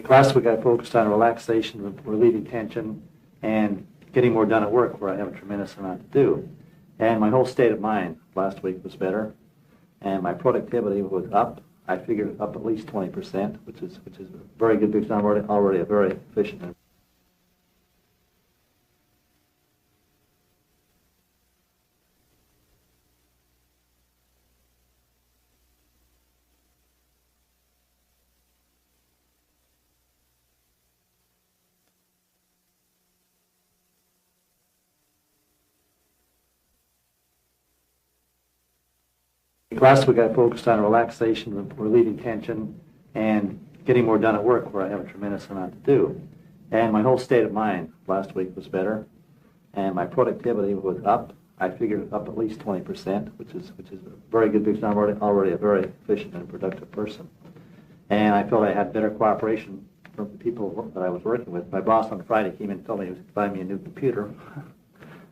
Last week I focused on relaxation, relieving tension, and getting more done at work where I have a tremendous amount to do. And my whole state of mind last week was better, and my productivity was up. I figured up at least 20%, which is very good because I'm already a very efficient. Last week I focused on relaxation, relieving tension, and getting more done at work where I have a tremendous amount to do. And my whole state of mind last week was better, and my productivity was up. I figured up at least 20%, which is very good because I'm already a very efficient and productive person. And I felt I had better cooperation from the people that I was working with. My boss on Friday came in and told me he was going to buy me a new computer,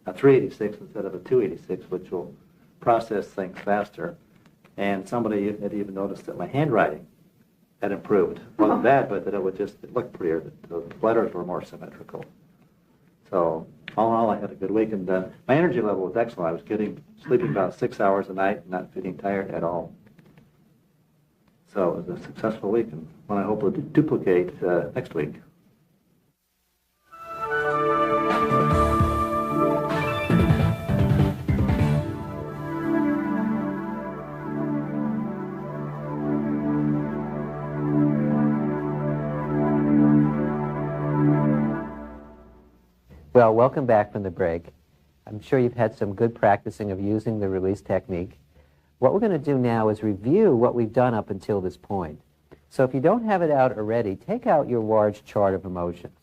a 386 instead of a 286, which will process things faster. And somebody had even noticed that my handwriting had improved. It wasn't bad, but that it looked prettier. The letters were more symmetrical. So all in all, I had a good week, and my energy level was excellent. I was sleeping about 6 hours a night and not feeling tired at all. So it was a successful week, and one I hope will duplicate next week. Well, welcome back from the break. I'm sure you've had some good practicing of using the release technique. What we're going to do now is review what we've done up until this point. So if you don't have it out already, take out your large chart of emotions.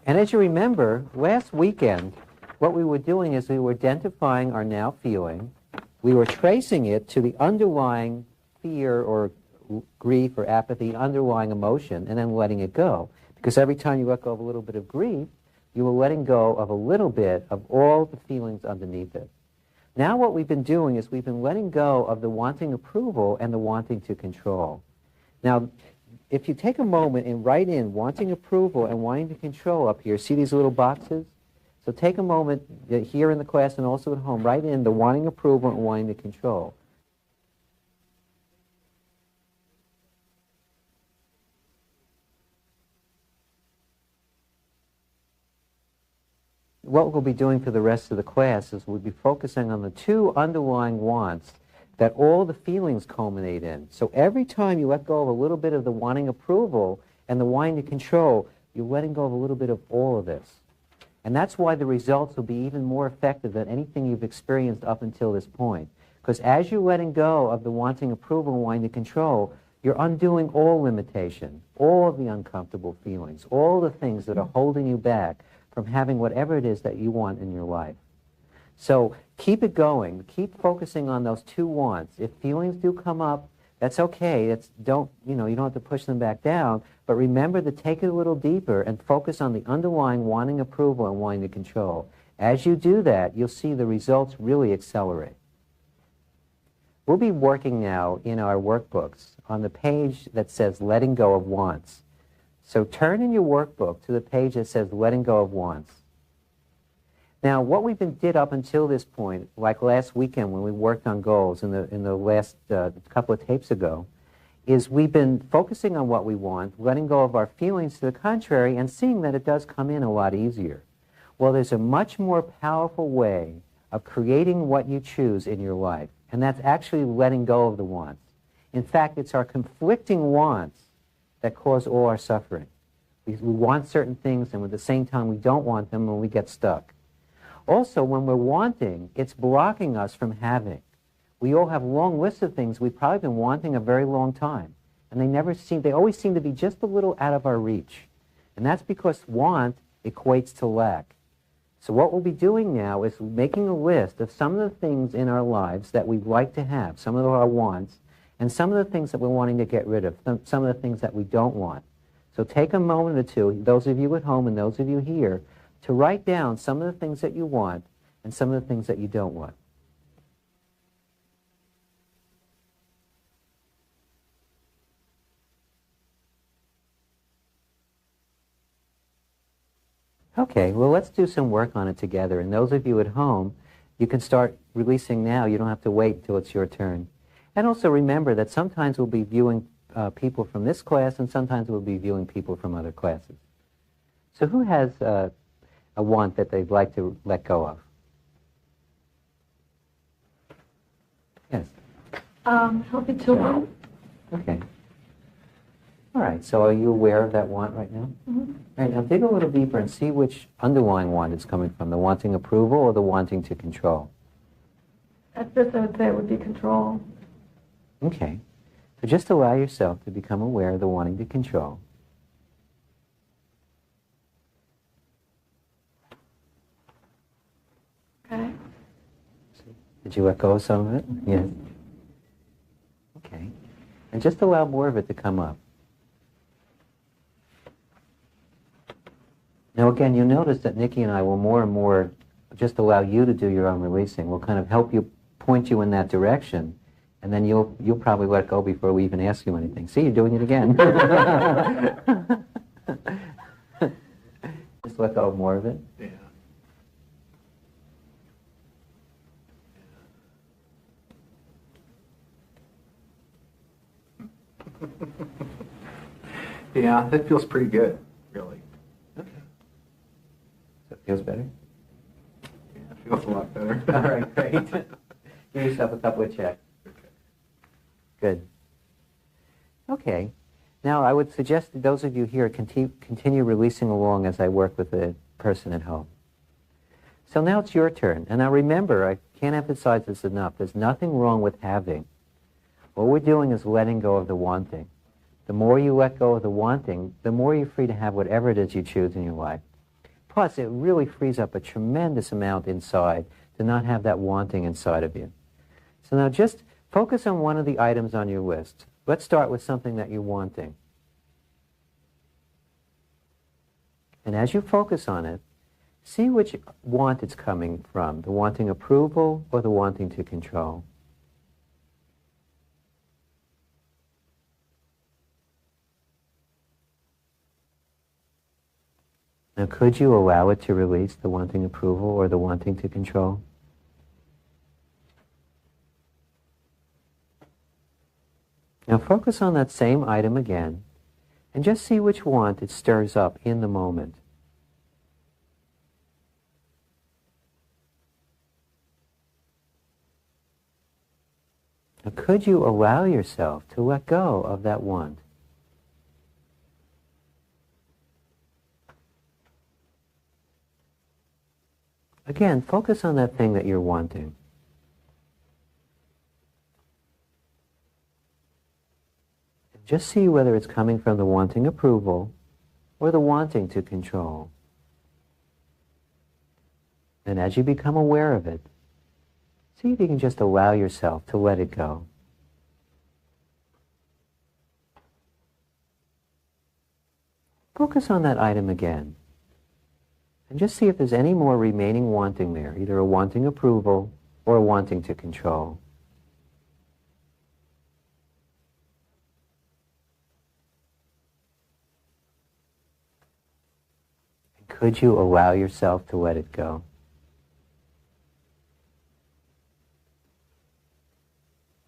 And as you remember, last weekend, what we were doing is we were identifying our now feeling. We were tracing it to the underlying fear or grief or apathy, underlying emotion, and then letting it go. Because every time you let go of a little bit of grief, you were letting go of a little bit of all the feelings underneath it. Now what we've been doing is we've been letting go of the wanting approval and the wanting to control. Now, if you take a moment and write in wanting approval and wanting to control up here, see these little boxes? So take a moment here in the class and also at home, write in the wanting approval and wanting to control. What we'll be doing for the rest of the class is we'll be focusing on the two underlying wants that all the feelings culminate in. So every time you let go of a little bit of the wanting approval and the wanting to control, you're letting go of a little bit of all of this. And that's why the results will be even more effective than anything you've experienced up until this point. Because as you're letting go of the wanting approval and wanting to control, you're undoing all limitation, all of the uncomfortable feelings, all the things that are holding you back from having whatever it is that you want in your life. So keep it going. Keep focusing on those two wants. If feelings do come up, that's okay. You don't have to push them back down, but remember to take it a little deeper and focus on the underlying wanting approval and wanting to control. As you do that, you'll see the results really accelerate. We'll be working now in our workbooks on the page that says letting go of wants. So turn in your workbook to the page that says letting go of wants. Now, what we did up until this point, like last weekend when we worked on goals in the last couple of tapes ago, is we've been focusing on what we want, letting go of our feelings to the contrary, and seeing that it does come in a lot easier. Well, there's a much more powerful way of creating what you choose in your life, and that's actually letting go of the wants. In fact, it's our conflicting wants that cause all our suffering. We want certain things, and at the same time we don't want them, and we get stuck. Also, when we're wanting, it's blocking us from having. We all have long lists of things we've probably been wanting a very long time, and they always seem to be just a little out of our reach. And that's because want equates to lack. So what we'll be doing now is making a list of some of the things in our lives that we'd like to have, some of our wants, and some of the things that we're wanting to get rid of, some of the things that we don't want. So take a moment or two, those of you at home and those of you here, to write down some of the things that you want and some of the things that you don't want. Okay, well, let's do some work on it together. And those of you at home, you can start releasing now. You don't have to wait till it's your turn. And also remember that sometimes we'll be viewing people from this class, and sometimes we'll be viewing people from other classes. So who has a want that they'd like to let go of? Yes. Healthy children. Okay. All right, so are you aware of that want right now? Mm-hmm. All right, now dig a little deeper and see which underlying want it's coming from, the wanting approval or the wanting to control. At first, I would say it would be control. Okay, so just allow yourself to become aware of the wanting to control. Okay. Did you let go of some of it? Yes. Okay, and just allow more of it to come up. Now again, you'll notice that Nikki and I will more and more just allow you to do your own releasing. We'll kind of help you, point you in that direction, and then you'll probably let go before we even ask you anything. See, you're doing it again. Just let go of more of it. Yeah. Yeah, that feels pretty good, really. Okay. So it feels better? Yeah, it feels a lot better. All right, great. Give yourself a couple of checks. Okay. Good. Okay. Now, I would suggest that those of you here continue releasing along as I work with the person at home. So now it's your turn. And now remember, I can't emphasize this enough, there's nothing wrong with having. What we're doing is letting go of the wanting. The more you let go of the wanting, the more you're free to have whatever it is you choose in your life. Plus, it really frees up a tremendous amount inside to not have that wanting inside of you. So now just focus on one of the items on your list. Let's start with something that you're wanting. And as you focus on it, see which want it's coming from, the wanting approval or the wanting to control. Now, could you allow it to release, the wanting approval or the wanting to control? Now focus on that same item again, and just see which want it stirs up in the moment. Now, could you allow yourself to let go of that want? Again, focus on that thing that you're wanting. And just see whether it's coming from the wanting approval or the wanting to control. And as you become aware of it, see if you can just allow yourself to let it go. Focus on that item again. And just see if there's any more remaining wanting there, either a wanting approval or a wanting to control. And could you allow yourself to let it go?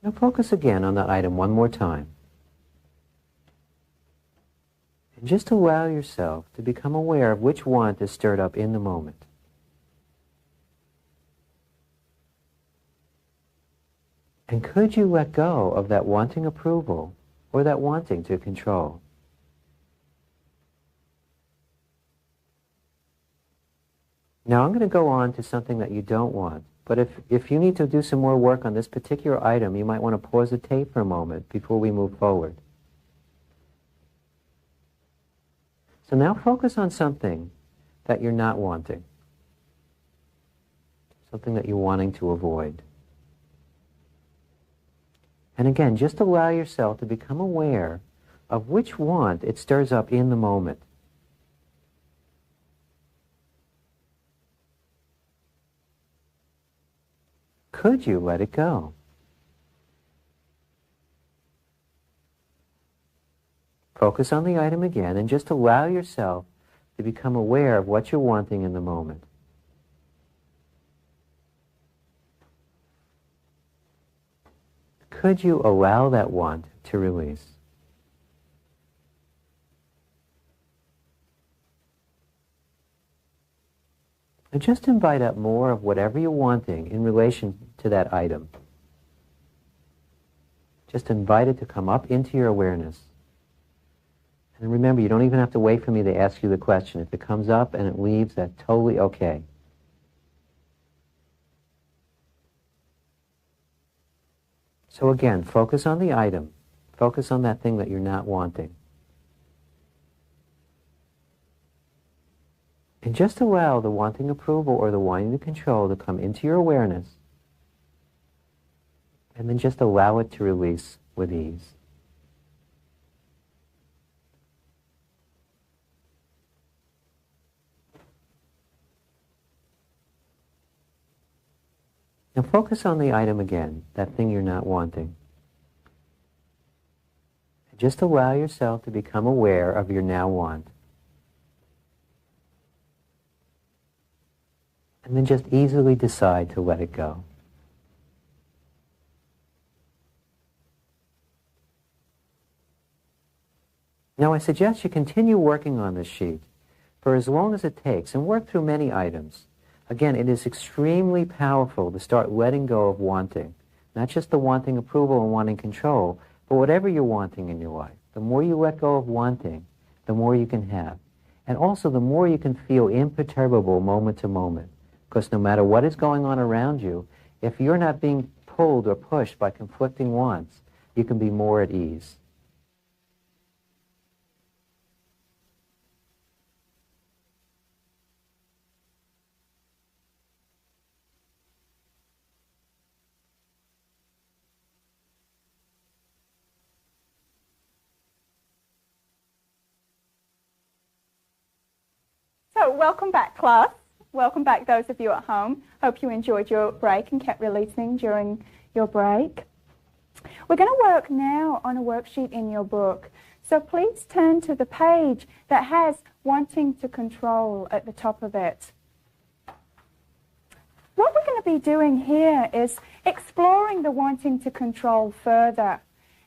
Now focus again on that item one more time. And just allow yourself to become aware of which want is stirred up in the moment. And could you let go of that wanting approval or that wanting to control? Now I'm going to go on to something that you don't want. But if you need to do some more work on this particular item, you might want to pause the tape for a moment before we move forward. So now focus on something that you're not wanting, something that you're wanting to avoid. And again, just allow yourself to become aware of which want it stirs up in the moment. Could you let it go? Focus on the item again and just allow yourself to to become aware of what you're wanting in the moment. Could you allow that want to release? And just invite up more of whatever you're wanting in relation to that item. Just invite it to come up into your awareness. And remember, you don't even have to wait for me to ask you the question. If it comes up and it leaves, that's totally okay. So again, focus on the item. Focus on that thing that you're not wanting. And just allow the wanting approval or the wanting to control to come into your awareness. And then just allow it to release with ease. Now focus on the item again, that thing you're not wanting. And just allow yourself to become aware of your now want. And then just easily decide to let it go. Now I suggest you continue working on this sheet for as long as it takes and work through many items. Again, it is extremely powerful to start letting go of wanting. Not just the wanting approval and wanting control, but whatever you're wanting in your life. The more you let go of wanting, the more you can have. And also the more you can feel imperturbable moment to moment. Because no matter what is going on around you, if you're not being pulled or pushed by conflicting wants, you can be more at ease. So welcome back, class. Welcome back, those of you at home. Hope you enjoyed your break and kept releasing during your break. We're going to work now on a worksheet in your book. So please turn to the page that has wanting to control at the top of it. What we're going to be doing here is exploring the wanting to control further.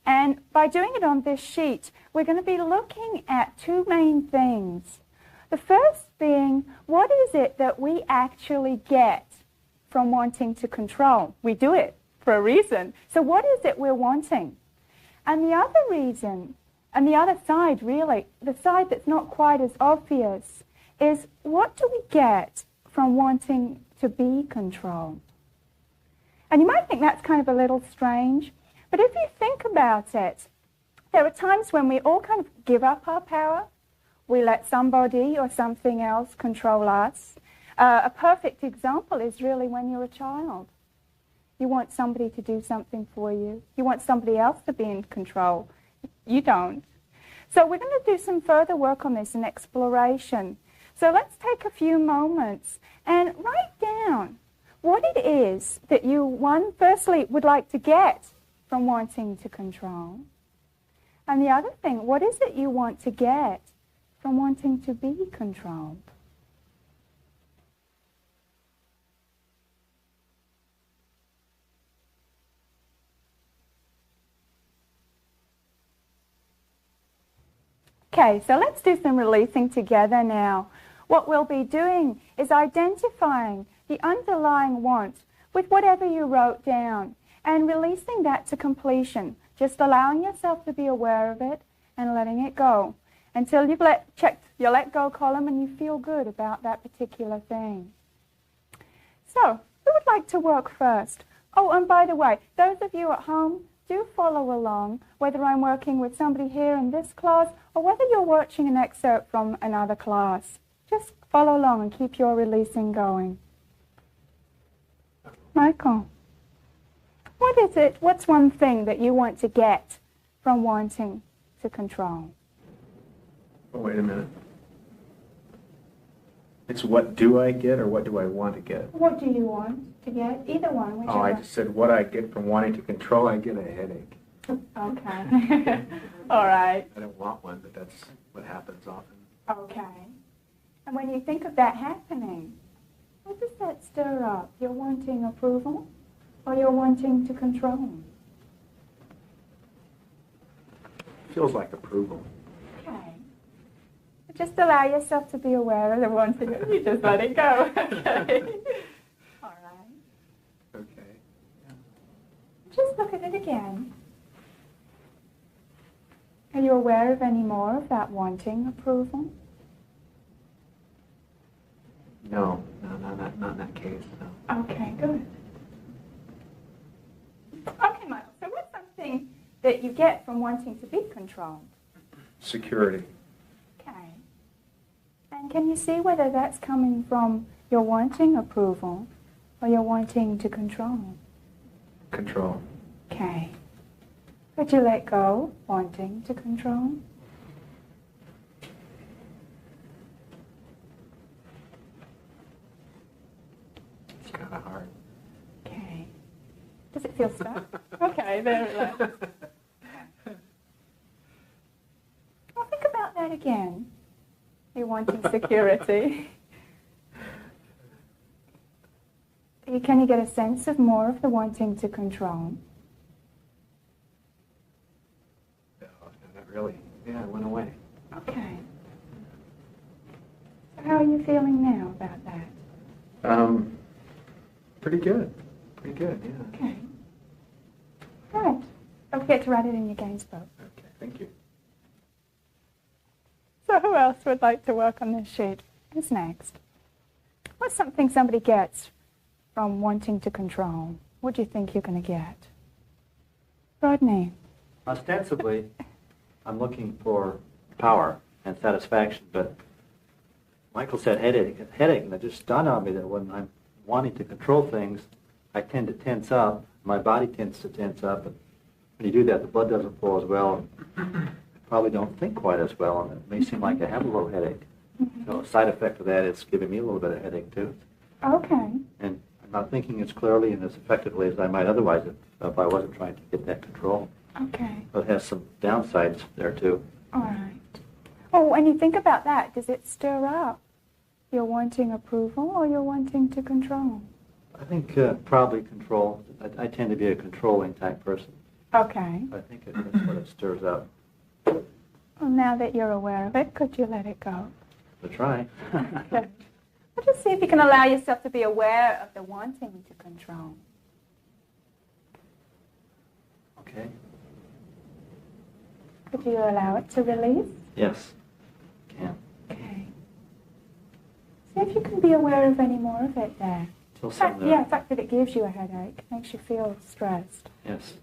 And by doing it on this sheet, we're going to be looking at two main things. The first being, what is it that we actually get from wanting to control? We do it for a reason. So what is it we're wanting? And the other reason, and the other side really, the side that's not quite as obvious, is what do we get from wanting to be controlled? And you might think that's kind of a little strange, but if you think about it, there are times when we all kind of give up our power. We let somebody or something else control us. A perfect example is really when you're a child. You want somebody to do something for you. You want somebody else to be in control. You don't. So we're going to do some further work on this in exploration. So let's take a few moments and write down what it is that you, firstly, would like to get from wanting to control. And the other thing, what is it you want to get from wanting to be controlled? Okay, so let's do some releasing together now. What we'll be doing is identifying the underlying want with whatever you wrote down and releasing that to completion, just allowing yourself to be aware of it and letting it go until you've checked your let go column and you feel good about that particular thing. So, who would like to work first? Oh, and by the way, those of you at home, do follow along, whether I'm working with somebody here in this class or whether you're watching an excerpt from another class. Just follow along and keep your releasing going. Michael, what is it? What's one thing that you want to get from wanting to control? Oh, wait a minute. It's what do I get or what do I want to get? What do you want to get? Either one, whichever. Oh, I just said what I get from wanting to control, I get a headache. Okay. All right. I don't want one, but that's what happens often. Okay. And when you think of that happening, what does that stir up? You're wanting approval or you're wanting to control? Feels like approval. Okay. Just allow yourself to be aware of the wanting. You just let it go. Okay. All right. Okay. Just look at it again. Are you aware of any more of that wanting approval? No, not in that case, no. Okay, good. Okay, Michael, so what's something that you get from wanting to be controlled? Security. Okay. And can you see whether that's coming from your wanting approval or your wanting to control? Control. Okay. Could you let go, wanting to control? It's kind of hard. Okay. Does it feel stuck? Okay, there it is. Well, think about that again. You're wanting security. Can you get a sense of more of the wanting to control? No, not really. Yeah, it went away. Okay. So how are you feeling now about that? Pretty good. Pretty good, yeah. Okay. Good. Don't forget to write it in your games book. Okay, thank you. So who else would like to work on this sheet? Who's next? What's something somebody gets from wanting to control? What do you think you're going to get? Rodney. Ostensibly, I'm looking for power and satisfaction, but Michael said headache, and it just dawned on me that when I'm wanting to control things, I tend to tense up. My body tends to tense up, and when you do that, the blood doesn't flow as well. And I probably don't think quite as well, and it may seem like I have a little headache. So a side effect of that is giving me a little bit of headache too. Okay. And I'm not thinking as clearly and as effectively as I might otherwise if I wasn't trying to get that control. Okay. But it has some downsides there too. All right. Well, when you think about that, does it stir up your wanting approval or your wanting to control? I think probably control. I tend to be a controlling type person. Okay. I think that's what it stirs up. Well, now that you're aware of it, could you let it go? To try. Okay. Well, just see if you can allow yourself to be aware of the wanting to control. Okay. Could you allow it to release? Yes. Can. Okay. See if you can be aware of any more of it there. Till some there. Yeah, the fact that it gives you a headache makes you feel stressed. Yes.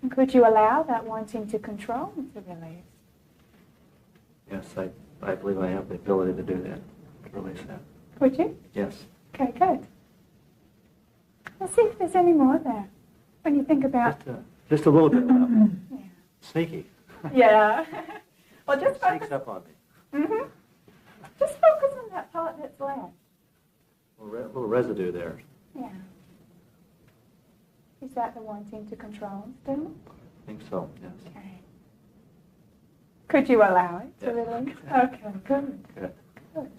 And could you allow that wanting to control to release? Yes, I believe I have the ability to do that, to release that. Could you? Yes. Okay, good. Let's see if there's any more there. When you think about... Just a little bit. Yeah. Sneaky. Yeah. Well, just It sneaks focus... up on me. Mm-hmm. Just focus on that part that's left. A little residue there. Yeah. Is that the wanting to control still? I think so, yes. Okay. Could you allow it to Yes. release? Okay, good. Good. Good.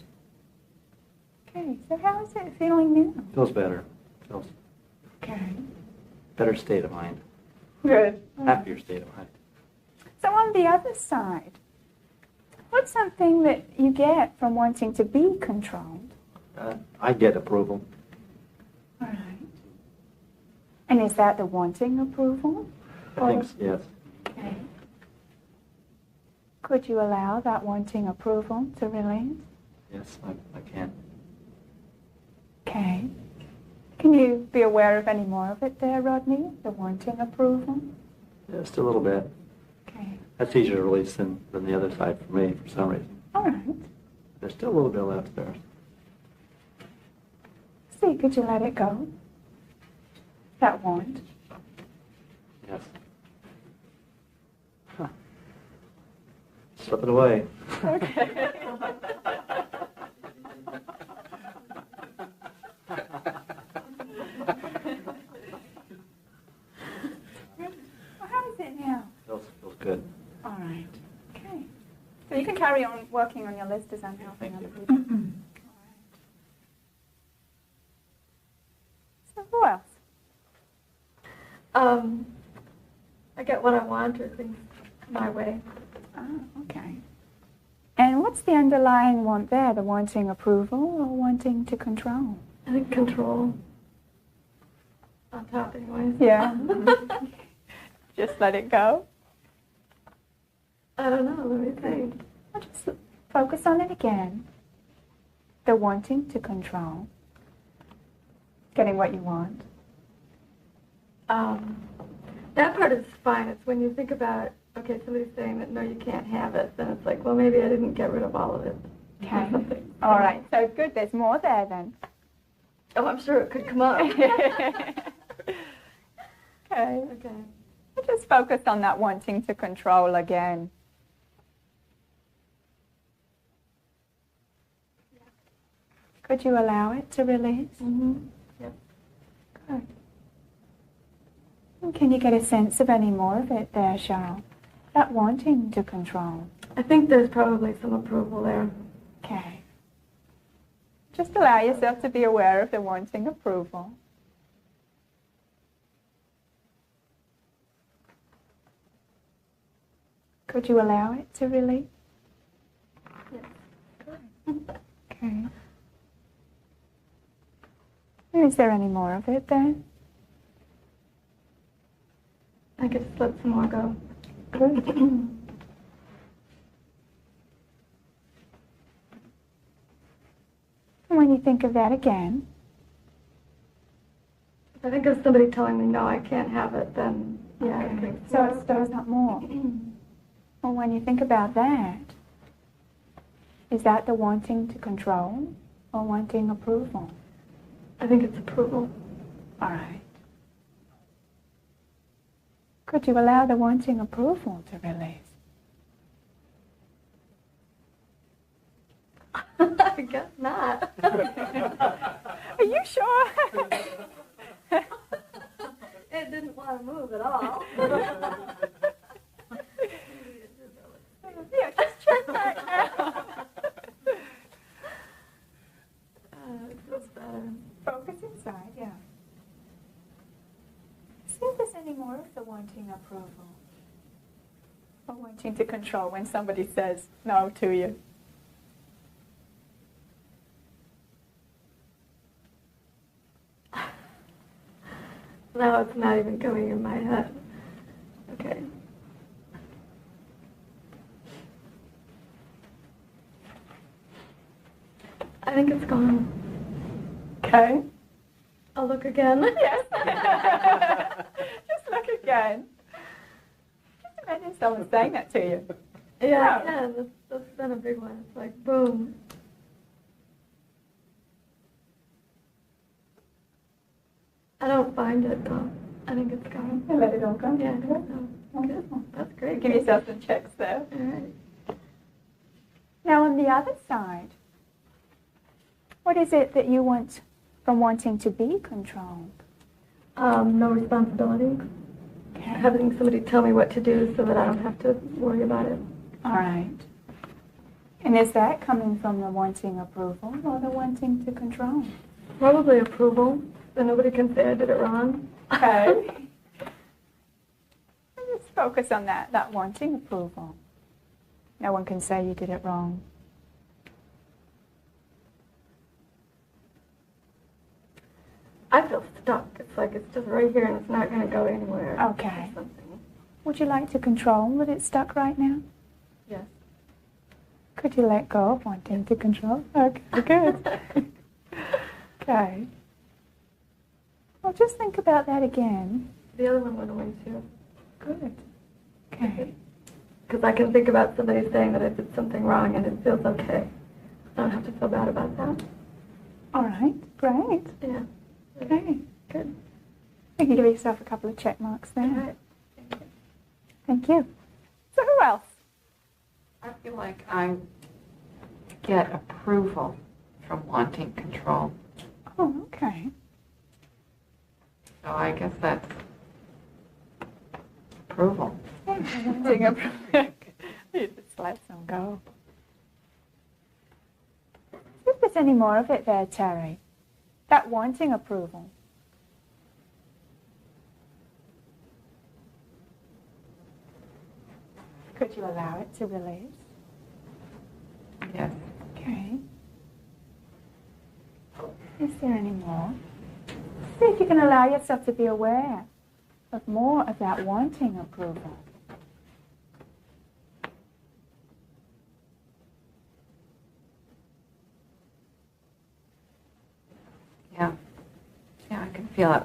Okay, so how is it feeling now? Feels better. Feels Okay. better state of mind. Good. Happier state of mind. So on the other side, what's something that you get from wanting to be controlled? I get approval. All right. And is that the wanting approval? I think, yes. Okay. Could you allow that wanting approval to release? Yes, I can. Okay. Can you be aware of any more of it there, Rodney? The wanting approval? Just a little bit. Okay. That's easier to release than the other side for me, for some reason. All right. There's still a little bit left there. See, could you let it go? That want. Yes. Huh. Slip it away. Okay. Well, how is it now? Feels good. All right. Okay. So you can carry on working on your list is unhelping other people. All right. So who else? I get what I want or things my way. Oh, okay. And what's the underlying want there? The wanting approval or wanting to control? I think control. On top anyways. Yeah. Just let it go. I don't know, let me think. I'll just focus on it again. The wanting to control. Getting what you want. That part is fine. It's when you think about, okay, somebody's saying that no, you can't have it, then it's like, well, maybe I didn't get rid of all of it. Okay. Or something. All right. So good. There's more there then. Oh, I'm sure it could come up. Okay. Okay. Just focus on that wanting to control again. Could you allow it to release? Mm-hmm. Yep. Good. And can you get a sense of any more of it there, Cheryl? That wanting to control. I think there's probably some approval there. Okay. Just allow yourself to be aware of the wanting approval. Could you allow it to release? Yes. Okay. Is there any more of it then? I could just let some more go. Good. And when you think of that again, If I think of somebody telling me, no, I can't have it, then, yeah, I think so it stirs up more. Well, when you think about that, is that the wanting to control or wanting approval? I think it's approval. All right. Could you allow the wanting approval to release? I guess not. Are you sure? It didn't want to move at all. Yeah, just check that out. It feels better. Focus inside, yeah. See if there's any more of the wanting approval or wanting to control when somebody says no to you. Now it's not even coming in my head. Okay. I think it's gone. Okay. I'll look again. Yes. Just look again. Just imagine someone saying that to you. Yeah, that's been a big one. It's like, boom. I don't find it, though. I think it's gone. You let it all go. Yeah, Good. no, Wonderful. that's great. Give yourself some checks there. All right. Now on the other side, what is it that you want from wanting to be controlled? No responsibility. Okay. Having somebody tell me what to do so that I don't have to worry about it. All right. And is that coming from the wanting approval or the wanting to control? Probably approval, so nobody can say I did it wrong. Okay. Just focus on that wanting approval. No one can say you did it wrong. I feel stuck. It's like it's just right here and it's not going to go anywhere. Okay. Or something. Would you like to control that it's stuck right now? Yes. Could you let go of wanting to control? Okay, good. Okay. Well, just think about that again. The other one went away too. Good. Okay. Because I can think about somebody saying that I did something wrong and it feels okay. I don't have to feel bad about that. All right. Great. Yeah. Okay. Good. You can give yourself a couple of check marks there. All right. Thank you. So who else? I feel like I get approval from wanting control. Oh, okay. So I guess that's approval. Wanting approval. You just let them go. any more of it there, Terry? That wanting approval. Could you allow it to release? Yes. Okay. Is there any more? See if you can allow yourself to be aware of more of that wanting approval. Yeah. Yeah, I can feel it.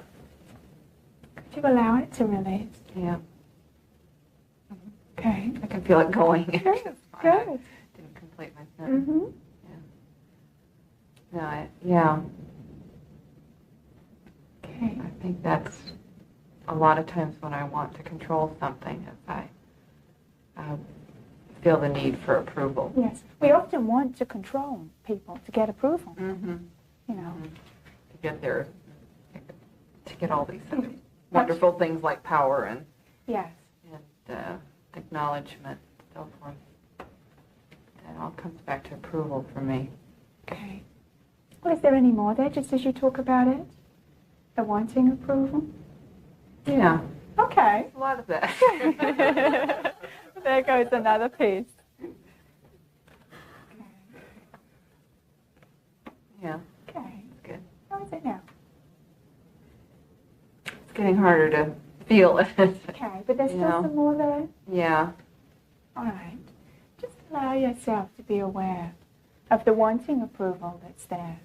Could you allow it to release? Yeah. Okay. I can feel it going. Good. I Good. didn't complete my sentence. Mm-hmm. No, yeah. Okay. I think that's a lot of times when I want to control something, is I feel the need for approval. Yes. We often want to control people to get approval. Mm-hmm. You know. To get there, to get all these wonderful things like power and Yes. acknowledgement, so forth. That all comes back to approval for me. Okay. Well, is there any more there, just as you talk about it? The wanting approval? Yeah, Okay. a lot of that. There goes another piece. Yeah, Okay. good. How is it now? It's getting harder to feel it. Okay, but there's still Yeah. some more there? Yeah, All right. Just allow yourself to be aware of the wanting approval that's there.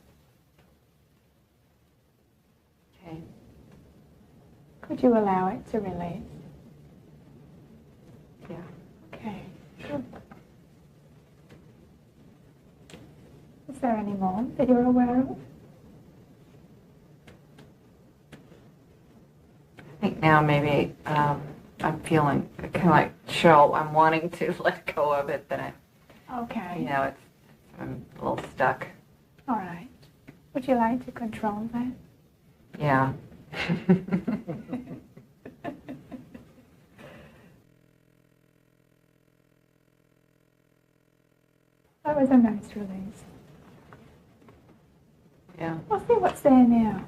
okay. Could you allow it to release? Yeah. Okay. Good. Is there any more that you're aware of? I think now maybe I'm feeling kind of like shell. I'm wanting to let go of it, but Okay. I'm a little stuck. All right. Would you like to control that? Yeah. That was a nice release. Yeah. We'll see what's there now.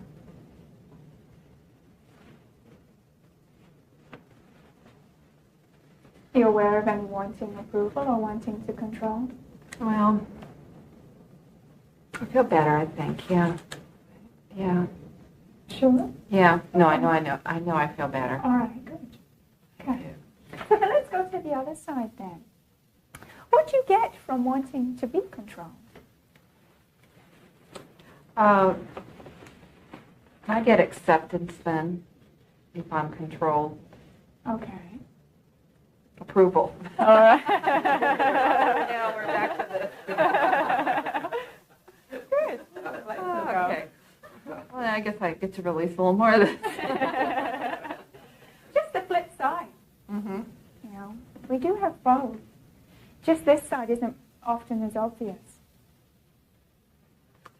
Are you aware of any wanting approval or wanting to control? Well, I feel better, I think. Yeah. Yeah. Sure. Yeah. No, I know. I feel better. All right, good. Okay. So let's go to the other side then. What do you get from wanting to be controlled? I get acceptance then, if I'm controlled. Okay. Approval. All right. Now we're back to this. Good. Okay. Well, I guess I get to release a little more of this. Just the flip side. Mm-hmm. You know, we do have both. Just this side isn't often as obvious.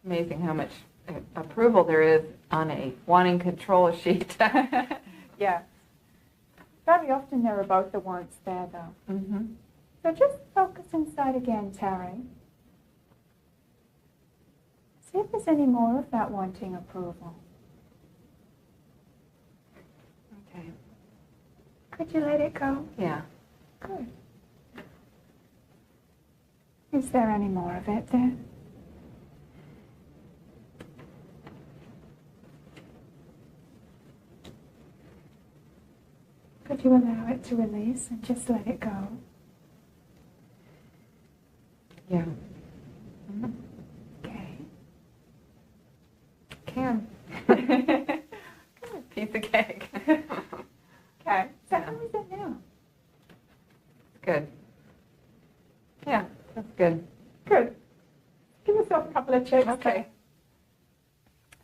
Amazing how much approval there is on a wanting control sheet. Yeah. Very often there are both the wants there, though. Mm-hmm. So just focus inside again, Terry. See if there's any more of that wanting approval. Okay. Could you let it go? Yeah. Good. Is there any more of it there? Could you allow it to release and just let it go? Yeah. Mm-hmm. Okay. Can. Piece of cake. Okay. So how is it now? Good. Yeah, that's good. Good. Give yourself a couple of checks. Okay.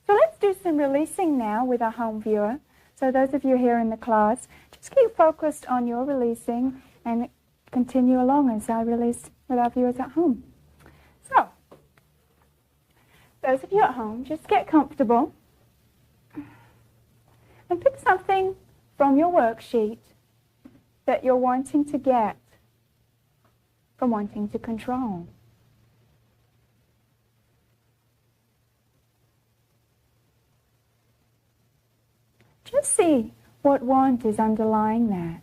So let's do some releasing now with our home viewer. So those of you here in the class, just keep focused on your releasing and continue along as I release with our viewers at home. So, those of you at home, just get comfortable and pick something from your worksheet that you're wanting to get from wanting to control. Just see what want is underlying that.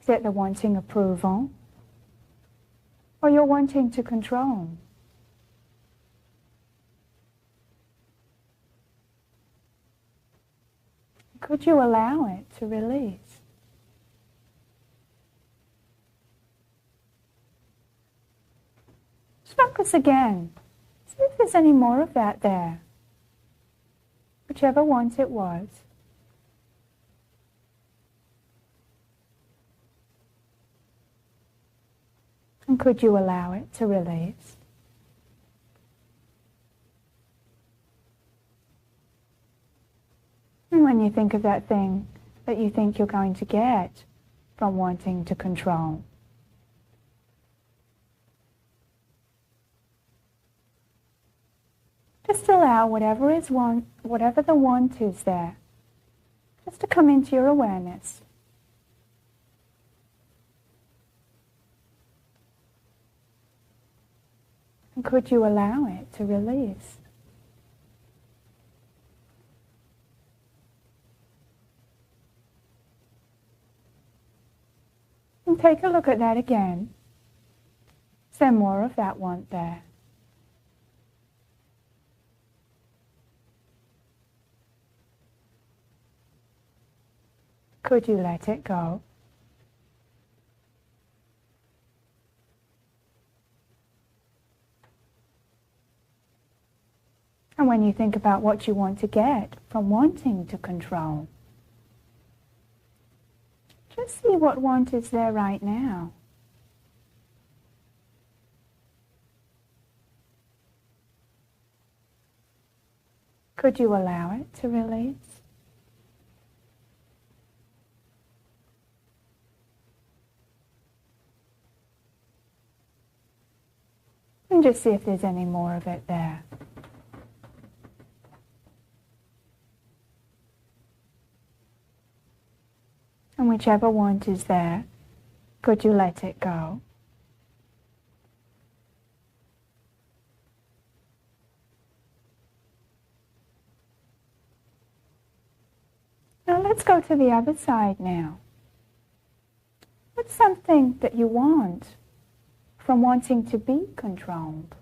Is it the wanting approval? Or you're wanting to control? Could you allow it to release? Focus again. See if there's any more of that there. Whichever want it was. And could you allow it to release? And when you think of that thing that you think you're going to get from wanting to control, just allow whatever the want is there, just to come into your awareness. And could you allow it to release? And take a look at that again. Is there more of that want there? Could you let it go? And when you think about what you want to get from wanting to control, just see what want is there right now. Could you allow it to release? And just see if there's any more of it there. And whichever want is there, could you let it go? Now let's go to the other side now. What's something that you want from wanting to be controlled?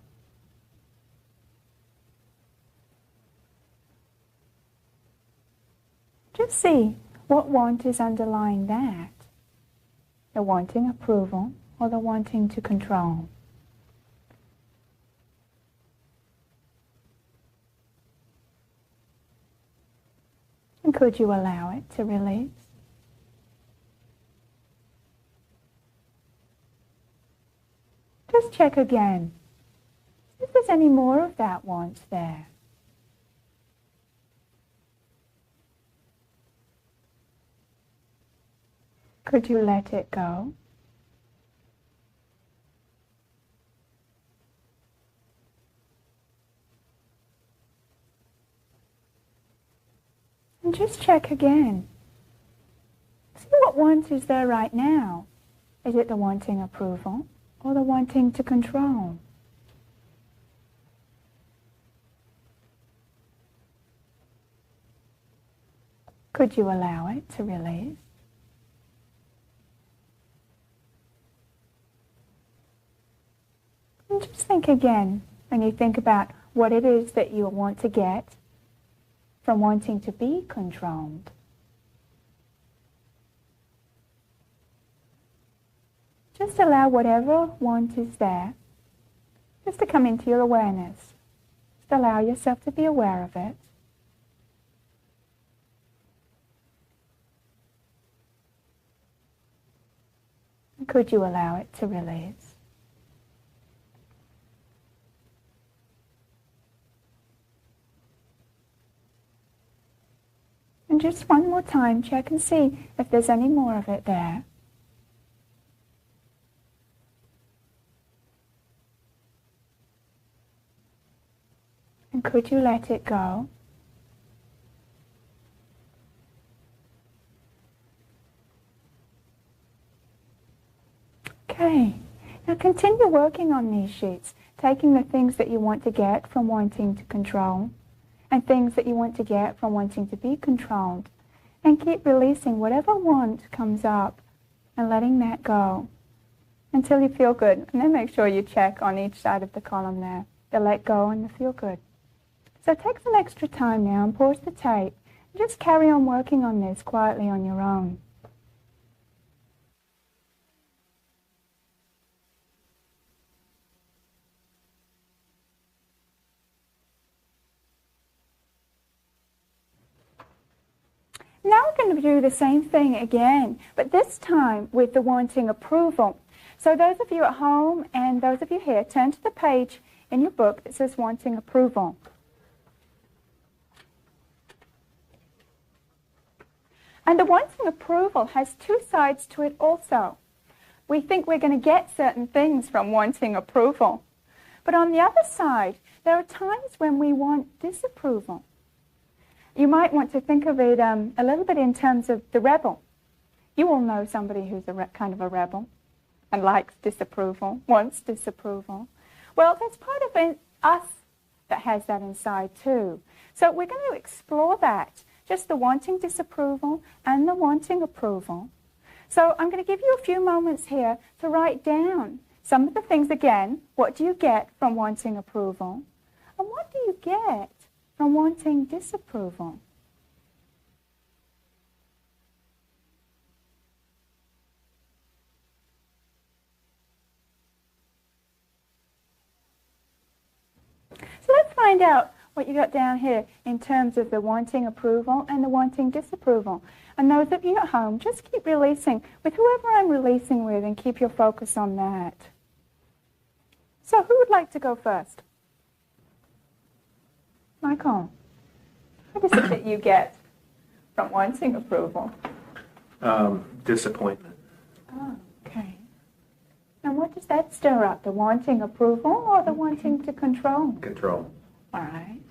Just see what want is underlying that. The wanting approval or the wanting to control. And could you allow it to release? Just check again. If there's any more of that want there. Could you let it go? And just check again. See what want is there right now. Is it the wanting approval or the wanting to control? Could you allow it to release? And just think again, when you think about what it is that you want to get from wanting to be controlled. Just allow whatever want is there, just to come into your awareness. Just allow yourself to be aware of it. And could you allow it to release? And just one more time, check and see if there's any more of it there. And could you let it go? Okay, now continue working on these sheets, taking the things that you want to get from wanting to control, and things that you want to get from wanting to be controlled. And keep releasing whatever want comes up and letting that go until you feel good. And then make sure you check on each side of the column there, the let go and the feel good. So take some extra time now and pause the tape. And just carry on working on this quietly on your own. Now we're going to do the same thing again, but this time with the wanting approval. So those of you at home and those of you here, turn to the page in your book that says wanting approval. And the wanting approval has two sides to it also. We think we're going to get certain things from wanting approval. But on the other side, there are times when we want disapproval. You might want to think of it a little bit in terms of the rebel. You all know somebody who's kind of a rebel and likes disapproval, wants disapproval. Well, there's part of us that has that inside too. So we're going to explore that, just the wanting disapproval and the wanting approval. So I'm going to give you a few moments here to write down some of the things again. What do you get from wanting approval? And what do you get from wanting disapproval? So let's find out what you got down here in terms of the wanting approval and the wanting disapproval. And those of you at home, just keep releasing with whoever I'm releasing with and keep your focus on that. So who would like to go first? Michael, what is it that you get from wanting approval? Disappointment. Oh, okay. And what does that stir up, the wanting approval or the wanting to control? Control. All right.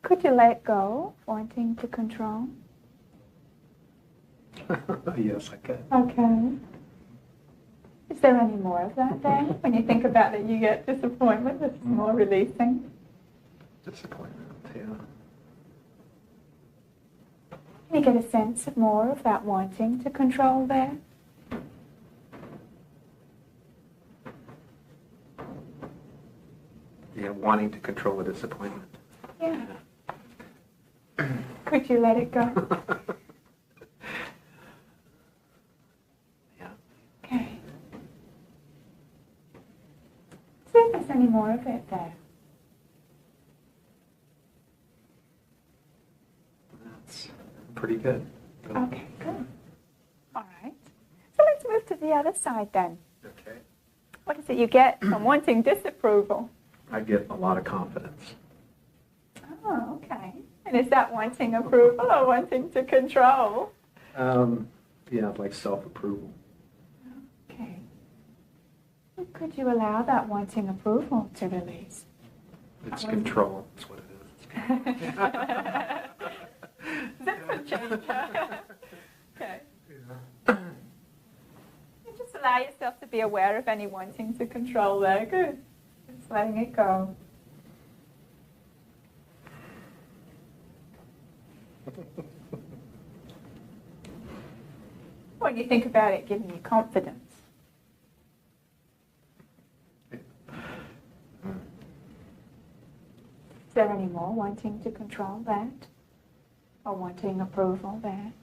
Could you let go of wanting to control? Yes, I could. Okay. Is there any more of that then? When you think about it, you get disappointment, there's more releasing. Disappointment, yeah. Can you get a sense of more of that wanting to control there? Yeah, wanting to control the disappointment. Yeah. Could you let it go? Yeah. Okay. See if there's any more of it there. That's pretty good. Okay, good. All right. So let's move to the other side then. Okay. What is it you get from wanting disapproval? I get a lot of confidence. Oh, okay. And is that wanting approval or wanting to control? Yeah, like self-approval. Okay. Well, could you allow that wanting approval to release? It's control. That's what it is. Different change. Okay. You just allow yourself to be aware of any wanting to control there. Good. Just letting it go. When you think about it, giving you confidence. Is there any more wanting to control that? Or wanting approval there?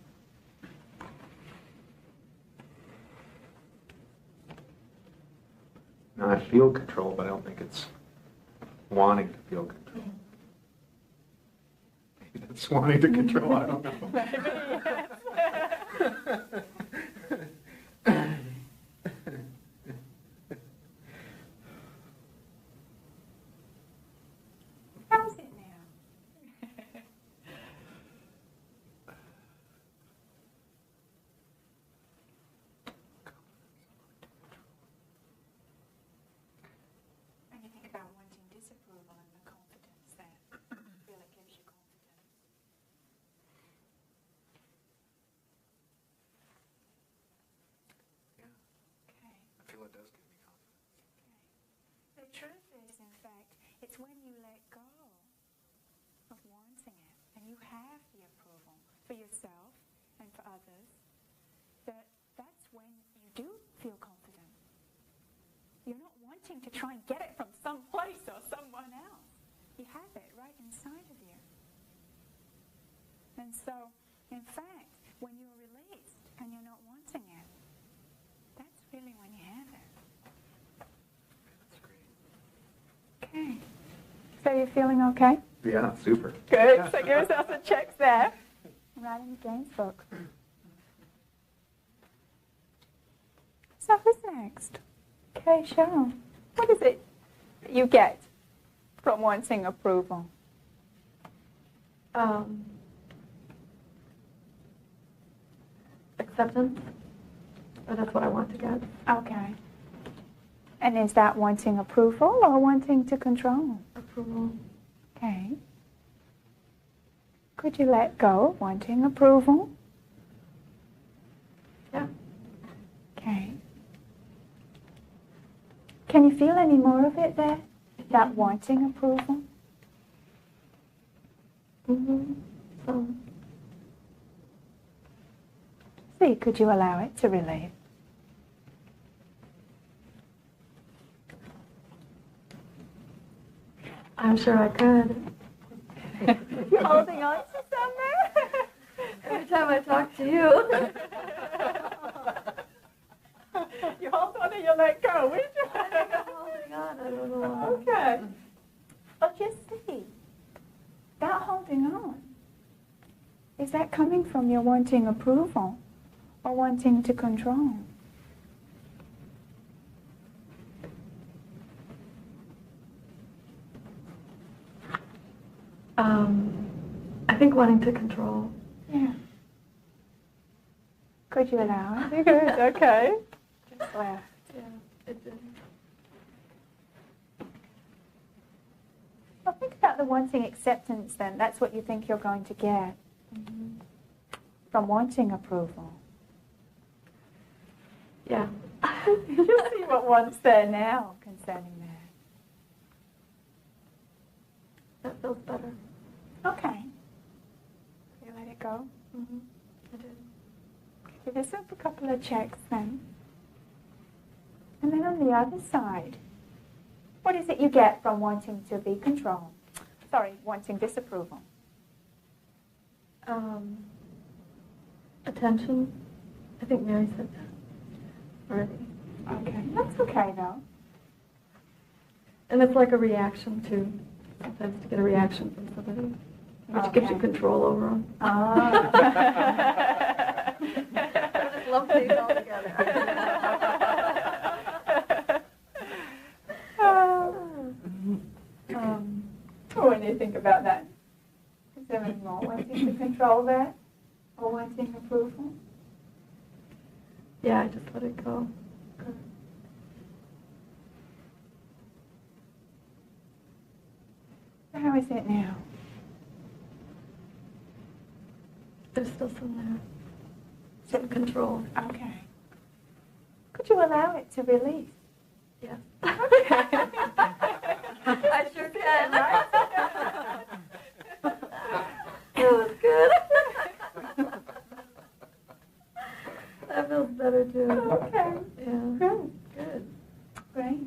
Now, I feel control, but I don't think it's wanting to feel control. Maybe that's wanting to control, I don't know. Maybe, yes. How's it now? When you think about wanting disapproval and the confidence that feel it gives you confidence. Yeah, Okay. I feel it does give me confidence. The truth is, in fact, it's when you let go you have the approval for yourself and for others, that's when you do feel confident. You're not wanting to try and get it from someplace or someone else. You have it right inside of you. And so, in fact, when you're released and you're not wanting it, that's really when you have it. That's great. Okay. So you're feeling okay? Yeah, super. Good. So give yourself a check there. Right in Jane's book. So who's next? Okay, Cheryl. What is it you get from wanting approval? Acceptance. Or that's what I want to get. Okay. And is that wanting approval or wanting to control? Approval. Okay. Could you let go of wanting approval? Yeah. Okay. Can you feel any more of it there? That wanting approval? Mm-hmm. See, could you allow it to relieve? I'm sure I could. You're holding on to something? Every time I talk to you. You hold on and you let go, would you? I'm holding on. I don't know. Okay. But just see, that holding on, is that coming from your wanting approval or wanting to control? I think wanting to control. Yeah. Could you allow it? You could, okay. Just left. Yeah, it did. Well, think about the wanting acceptance then. That's what you think you're going to get from wanting approval. Yeah. You'll see what one's there now concerning that. That feels better. Okay. You let it go? Mm-hmm. I did. Give yourself a couple of checks then. And then on the other side, what is it you get from wanting to be controlled? Sorry, wanting disapproval. Attention. I think Mary said that already. Okay, that's okay though. And it's like a reaction too. Sometimes to get a reaction from somebody, which gives you control over them. Ah. I just lump these all together. When you think about that, is there any more wanting to control that or wanting approval? Yeah, I just let it go. How is it now? There's still some there. Some control. Okay. Could you allow it to release? Yes. Okay. I sure can. That was good. That feels better too. Okay. Yeah. Good. Good. Great.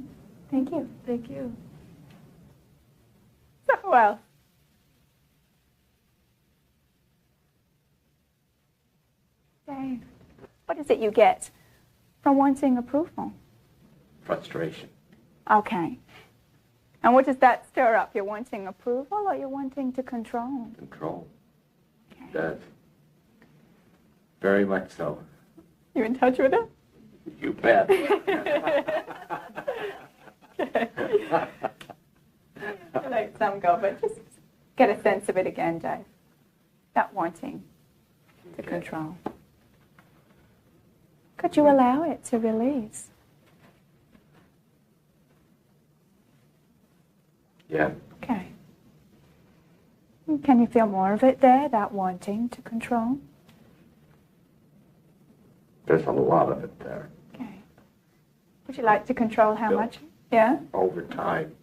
Thank you. Thank you. So, well. Dave, what is it you get from wanting approval? Frustration. Okay. And what does that stir up? You're wanting approval or you're wanting to control? Control. Okay. Does. Very much so. You in touch with it? You bet. Let some go, but just get a sense of it again, Dave. That wanting to control. Could you allow it to release? Yeah. Okay. Can you feel more of it there, that wanting to control? There's a lot of it there. Okay. Would you like to control how Bill. much? Yeah? Over time.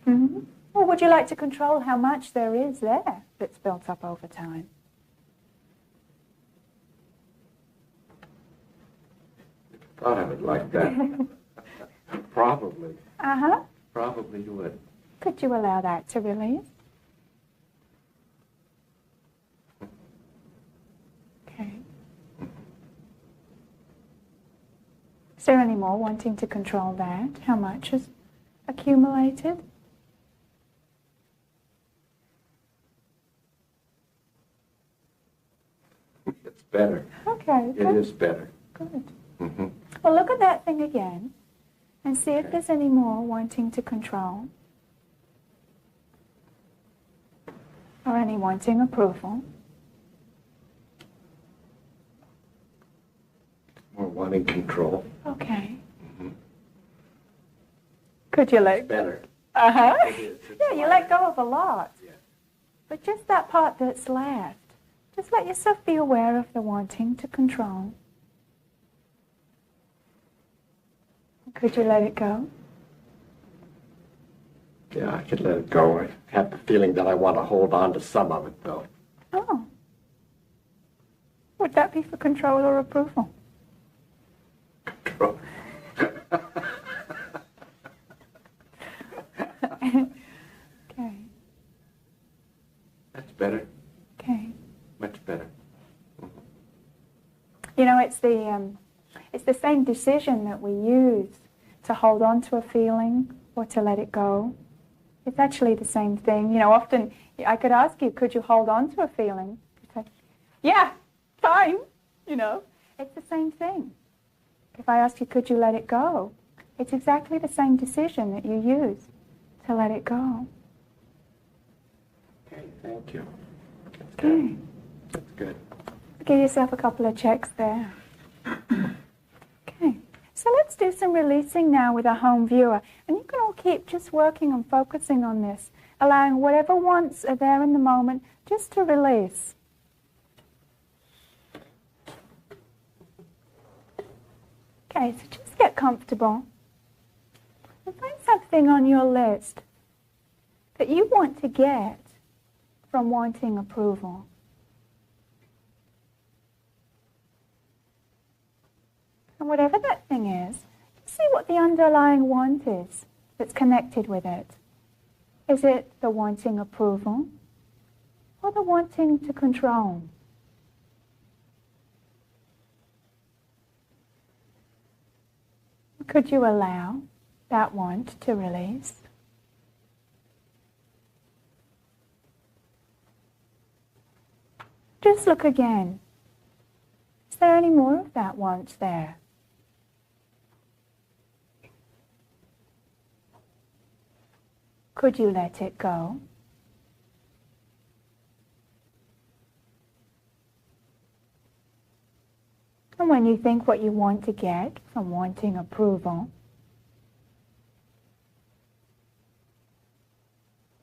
Mm-hmm. Or would you like to control how much there is there that's built up over time? Thought I would like that. Probably. Uh-huh. Probably would. Could you allow that to release? Okay. Is there any more wanting to control that? How much has accumulated? It's better. Okay. It good. is better. Good. Mm-hmm. Well, look at that thing again and see if there's any more wanting to control or any wanting approval. More wanting control. Okay. Mm-hmm. Could you let Better. Uh-huh. It is. It's Yeah, you let go of a lot. Yeah. But just that part that's left, just let yourself be aware of the wanting to control. Could you let it go? Yeah, I could let it go. I have the feeling that I want to hold on to some of it, though. Oh. Would that be for control or approval? Control. Okay. That's better. Okay. Much better. You know, it's the same decision that we use to hold on to a feeling or to let it go. It's actually the same thing. You know, often I could ask you, could you hold on to a feeling? You'd say, yeah, fine. You know, it's the same thing. If I ask you, could you let it go? It's exactly the same decision that you use to let it go. Okay, thank you. That's Okay. good. That's good. Give yourself a couple of checks there. Okay, so let's do some releasing now with a home viewer. And you can all keep just working and focusing on this, allowing whatever wants are there in the moment just to release. Okay, so just get comfortable. And find something on your list that you want to get from wanting approval. And whatever that thing is, see what the underlying want is that's connected with it. Is it the wanting approval or the wanting to control? Could you allow that want to release? Just look again. Is there any more of that want there? Could you let it go? And when you think what you want to get from wanting approval,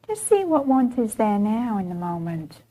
just see what want is there now in the moment.